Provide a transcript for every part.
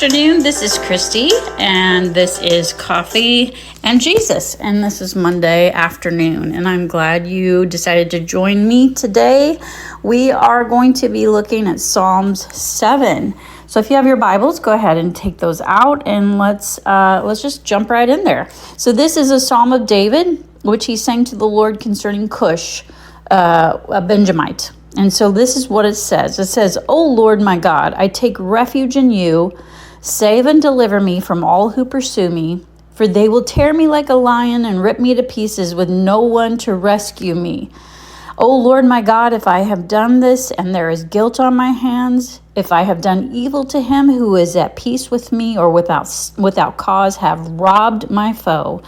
afternoon. This is Christy, and this is Coffee and Jesus, and this is Monday afternoon, and I'm glad you decided to join me today. We are going to be looking at Psalms 7. So if you have your Bibles, go ahead and take those out, and let's just jump right in there. So this is a Psalm of David, which he sang to the Lord concerning Cush, a Benjamite. And so this is what it says. It says, "O Lord my God, I take refuge in you. Save and deliver me from all who pursue me, for they will tear me like a lion and rip me to pieces with no one to rescue me. O Lord my God, if I have done this and there is guilt on my hands, if I have done evil to him who is at peace with me or without cause have robbed my foe,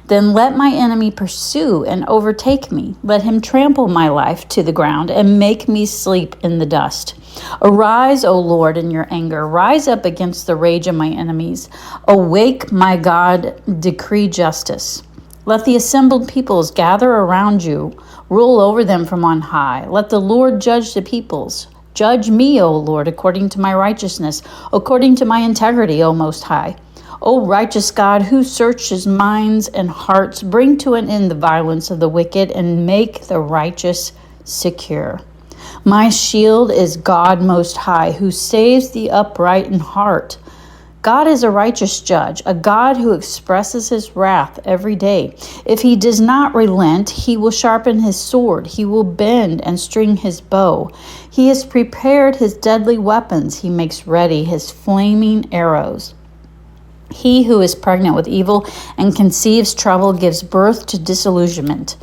then let my enemy pursue and overtake me. Let him trample my life to the ground and make me sleep in the dust. Arise, O Lord, in your anger. Rise up against the rage of my enemies. Awake, my God, decree justice. Let the assembled peoples gather around you. Rule over them from on high. Let the Lord judge the peoples. Judge me, O Lord, according to my righteousness, according to my integrity, O Most High. O righteous God, who searches minds and hearts, bring to an end the violence of the wicked and make the righteous secure. My shield is God Most High, who saves the upright in heart. God is a righteous judge, a God who expresses his wrath every day. If he does not relent, he will sharpen his sword. He will bend and string his bow. He has prepared his deadly weapons. He makes ready his flaming arrows. He who is pregnant with evil and conceives trouble gives birth to disillusionment.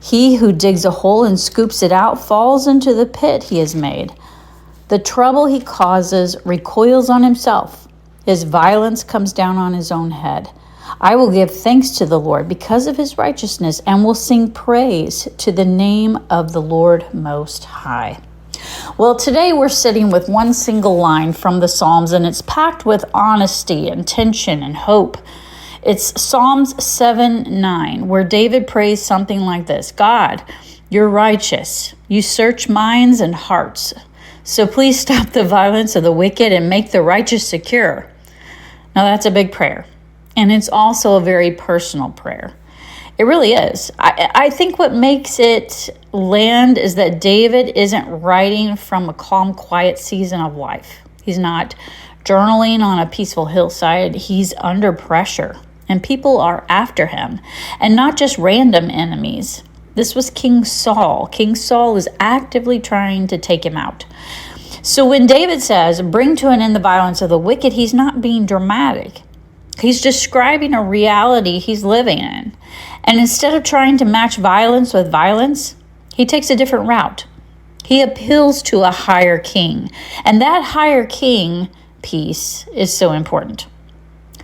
He who digs a hole and scoops it out falls into the pit he has made. The trouble he causes recoils on himself. His violence comes down on his own head. I will give thanks to the Lord because of his righteousness and will sing praise to the name of the Lord Most High." Well, today we're sitting with one single line from the Psalms, and it's packed with honesty and tension and hope. It's Psalms 7:9, where David prays something like this: "God, you're righteous. You search minds and hearts. So please stop the violence of the wicked and make the righteous secure." Now that's a big prayer, and it's also a very personal prayer. It really is. I think what makes it land is that David isn't writing from a calm, quiet season of life. He's not journaling on a peaceful hillside. He's under pressure, and people are after him, and not just random enemies. This was King Saul. King Saul was actively trying to take him out. So when David says, "Bring to an end the violence of the wicked," he's not being dramatic. He's describing a reality he's living in. And instead of trying to match violence with violence, he takes a different route. He appeals to a higher king. And that higher king piece is so important.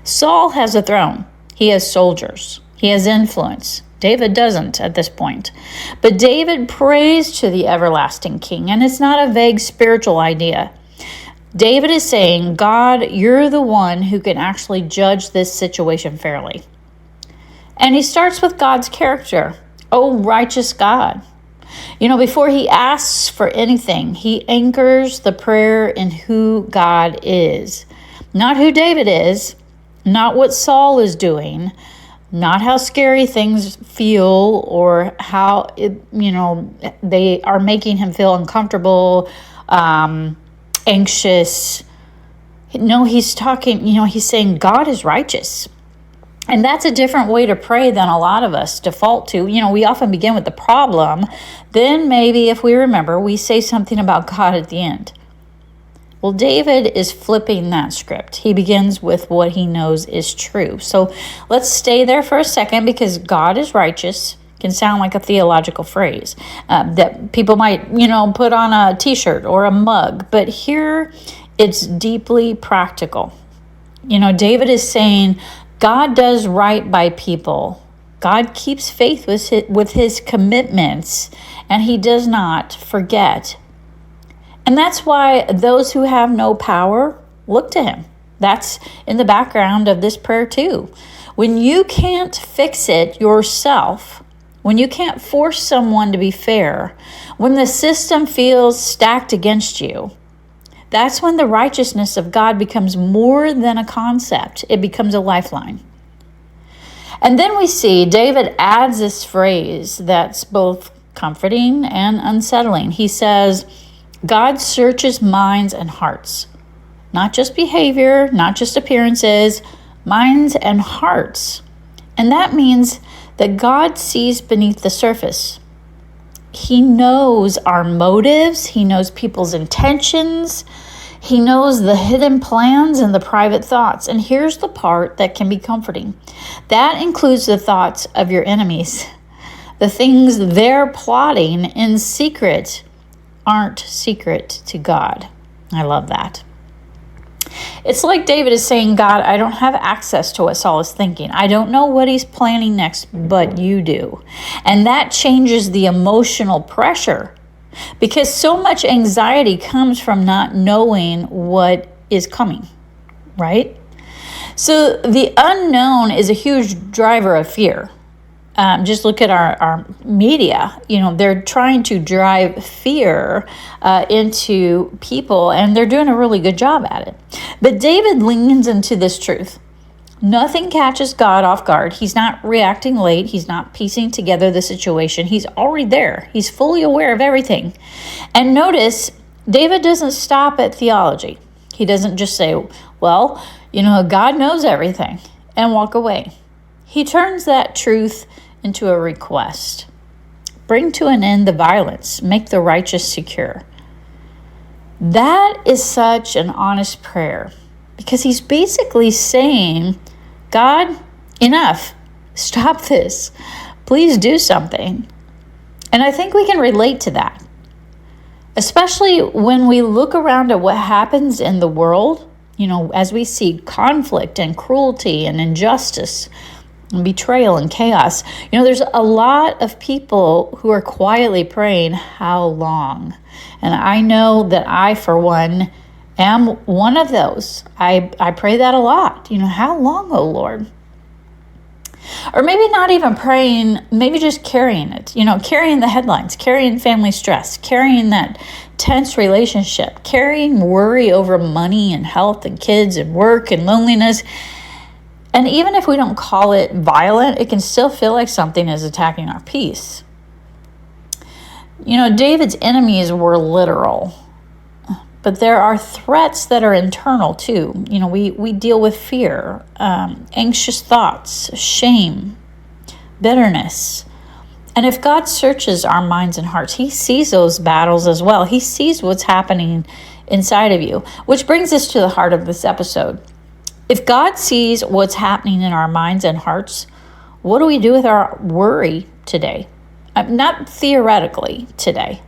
Saul has a throne. He has soldiers. He has influence. David doesn't at this point. But David prays to the everlasting king, and it's not a vague spiritual idea. David is saying, "God, you're the one who can actually judge this situation fairly." And he starts with God's character. "Oh, righteous God." Before he asks for anything, he anchors the prayer in who God is. Not who David is, not what Saul is doing, not how scary things feel or how they are making him feel uncomfortable, anxious. No, he's saying God is righteous. And that's a different way to pray than a lot of us default to. We often begin with the problem. Then maybe, if we remember, we say something about God at the end. Well, David is flipping that script. He begins with what he knows is true. So let's stay there for a second, because God is righteous can sound like a theological phrase that people might, put on a t-shirt or a mug. But here it's deeply practical. David is saying God does right by people. God keeps faith with his commitments, and he does not forget. And that's why those who have no power look to him. That's in the background of this prayer too. When you can't fix it yourself, when you can't force someone to be fair, when the system feels stacked against you, That's when the righteousness of God becomes more than a concept. It becomes a lifeline. And then we see David adds this phrase that's both comforting and unsettling. He says, God searches minds and hearts, not just behavior, not just appearances, minds and hearts. And that means that God sees beneath the surface. He knows our motives. He knows people's intentions. He knows the hidden plans and the private thoughts. And here's the part that can be comforting. That includes the thoughts of your enemies. The things they're plotting in secret aren't secret to God. I love that. It's like David is saying, God, I don't have access to what Saul is thinking. I don't know what he's planning next, but you do. And that changes the emotional pressure, because so much anxiety comes from not knowing what is coming, right? So the unknown is a huge driver of fear. Just look at our media. They're trying to drive fear into people, and they're doing a really good job at it. But David leans into this truth. Nothing catches God off guard. He's not reacting late. He's not piecing together the situation. He's already there. He's fully aware of everything. And notice, David doesn't stop at theology. He doesn't just say, well, God knows everything, and walk away. He turns that truth into a request. Bring to an end the violence. Make the righteous secure. That is such an honest prayer, because he's basically saying, God, enough. Stop this. Please do something. And I think we can relate to that, especially when we look around at what happens in the world, as we see conflict and cruelty and injustice and betrayal and chaos. There's a lot of people who are quietly praying, how long? And I know that I, for one, am one of those. I pray that a lot. How long, oh Lord? Or maybe not even praying, maybe just carrying it, carrying the headlines, carrying family stress, carrying that tense relationship, carrying worry over money and health and kids and work and loneliness. And even if we don't call it violent, it can still feel like something is attacking our peace. David's enemies were literal, but there are threats that are internal too. We deal with fear, anxious thoughts, shame, bitterness. And if God searches our minds and hearts, he sees those battles as well. He sees what's happening inside of you, which brings us to the heart of this episode. If God sees what's happening in our minds and hearts, what do we do with our worry today? Not theoretically today.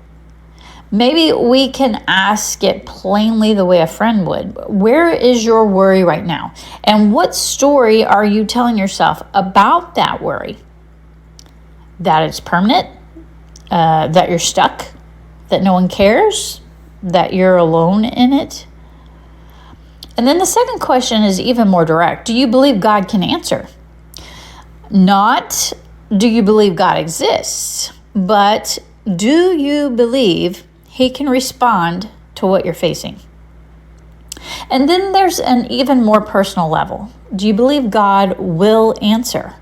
Maybe we can ask it plainly the way a friend would. Where is your worry right now? And what story are you telling yourself about that worry? That it's permanent? That you're stuck? That no one cares? That you're alone in it? And then the second question is even more direct. Do you believe God can answer? Not, do you believe God exists? But do you believe he can respond to what you're facing? And then there's an even more personal level. Do you believe God will answer?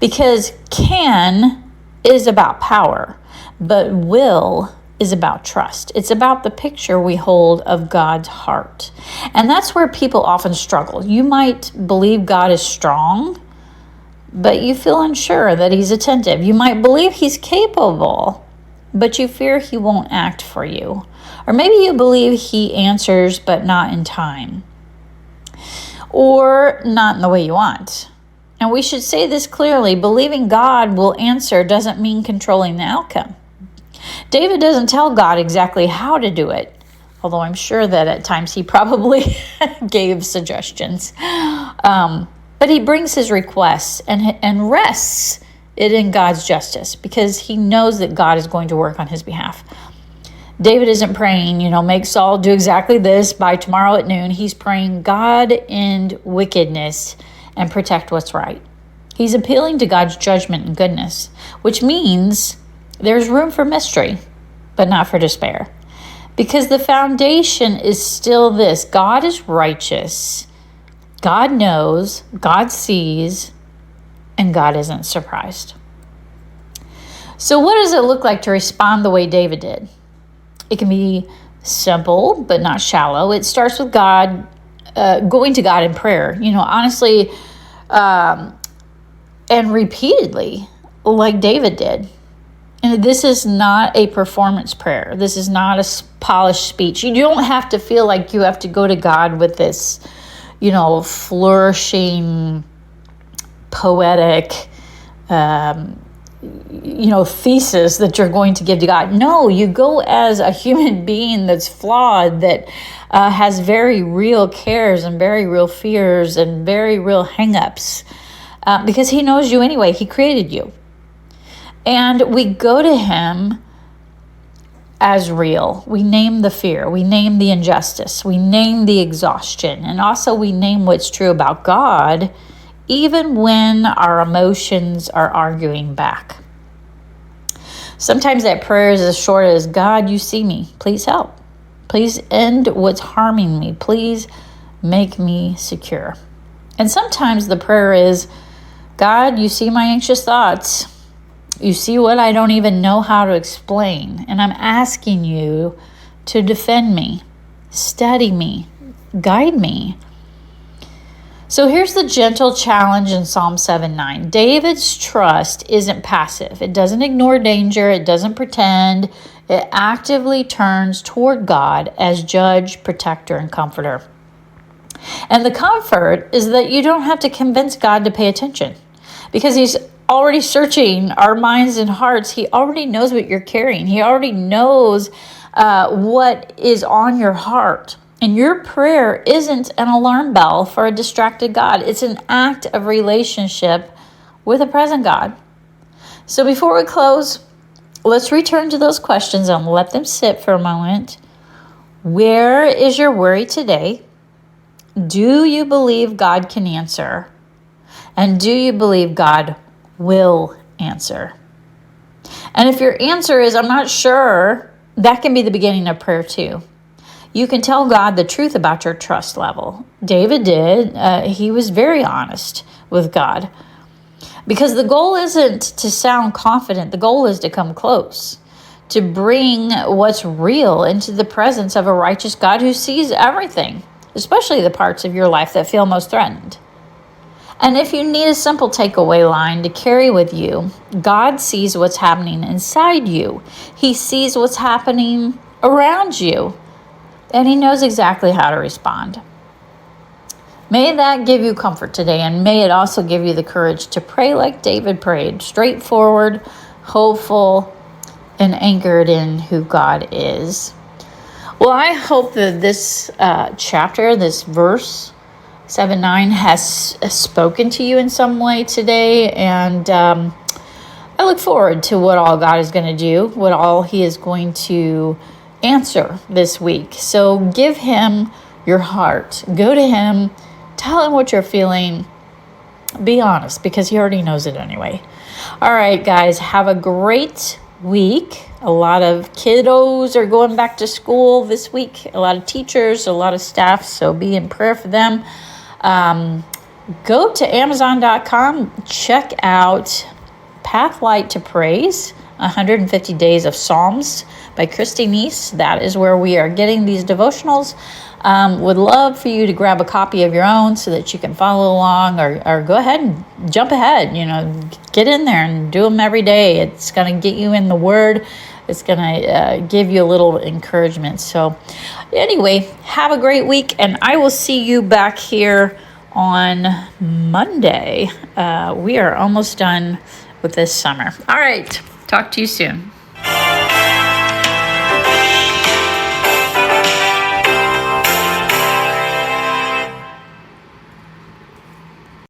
Because can is about power, but will is about trust. It's about the picture we hold of God's heart. And that's where people often struggle. You might believe God is strong, but you feel unsure that he's attentive. You might believe he's capable, but you fear he won't act for you. Or maybe you believe he answers, but not in time, or not in the way you want. And we should say this clearly. Believing God will answer doesn't mean controlling the outcome. David doesn't tell God exactly how to do it, although I'm sure that at times he probably gave suggestions. But he brings his requests and rests it in God's justice, because he knows that God is going to work on his behalf. David isn't praying, make Saul do exactly this by tomorrow at noon. He's praying, God, end wickedness and protect what's right. He's appealing to God's judgment and goodness, which means there's room for mystery, but not for despair. Because the foundation is still this: God is righteous, God knows, God sees, and God isn't surprised. So what does it look like to respond the way David did? It can be simple, but not shallow. It starts with God, going to God in prayer, honestly, and repeatedly, like David did. And this is not a performance prayer. This is not a polished speech. You don't have to feel like you have to go to God with this, flourishing, poetic, thesis that you're going to give to God. No, you go as a human being that's flawed, that has very real cares and very real fears and very real hang-ups, because he knows you anyway. He created you. And we go to him as real. We name the fear. We name the injustice. We name the exhaustion. And also we name what's true about God, even when our emotions are arguing back. Sometimes that prayer is as short as, God, you see me. Please help. Please end what's harming me. Please make me secure. And sometimes the prayer is, God, you see my anxious thoughts. You see what I don't even know how to explain. And I'm asking you to defend me, steady me, guide me. So here's the gentle challenge in Psalm 7:9. David's trust isn't passive. It doesn't ignore danger. It doesn't pretend. It actively turns toward God as judge, protector, and comforter. And the comfort is that you don't have to convince God to pay attention, because he's already searching our minds and hearts. He already knows what you're carrying. He already knows what is on your heart. And your prayer isn't an alarm bell for a distracted God. It's an act of relationship with a present God. So before we close, let's return to those questions and let them sit for a moment. Where is your worry today? Do you believe God can answer? And do you believe God will answer? And if your answer is, I'm not sure, that can be the beginning of prayer too. You can tell God the truth about your trust level. David did. He was very honest with God. Because the goal isn't to sound confident. The goal is to come close, to bring what's real into the presence of a righteous God who sees everything, especially the parts of your life that feel most threatened. And if you need a simple takeaway line to carry with you, God sees what's happening inside you. He sees what's happening around you. And he knows exactly how to respond. May that give you comfort today, and may it also give you the courage to pray like David prayed, straightforward, hopeful, and anchored in who God is. Well, I hope that this chapter, this verse 7:9, has spoken to you in some way today, and I look forward to what all God is going to do, what all he is going to answer this week. So give him your heart. Go to him. Tell him what you're feeling. Be honest, because he already knows it anyway. All right, guys, have a great week. A lot of kiddos are going back to school this week. A lot of teachers, a lot of staff. So be in prayer for them. Go to Amazon.com. Check out Pathlight to Praise, 150 Days of Psalms by Christy Neese. That is where we are getting these devotionals. Would love for you to grab a copy of your own so that you can follow along, or go ahead and jump ahead. Get in there and do them every day. It's going to get you in the Word. It's going to give you a little encouragement. So anyway, have a great week, and I will see you back here on Monday. We are almost done with this summer. All right. Talk to you soon.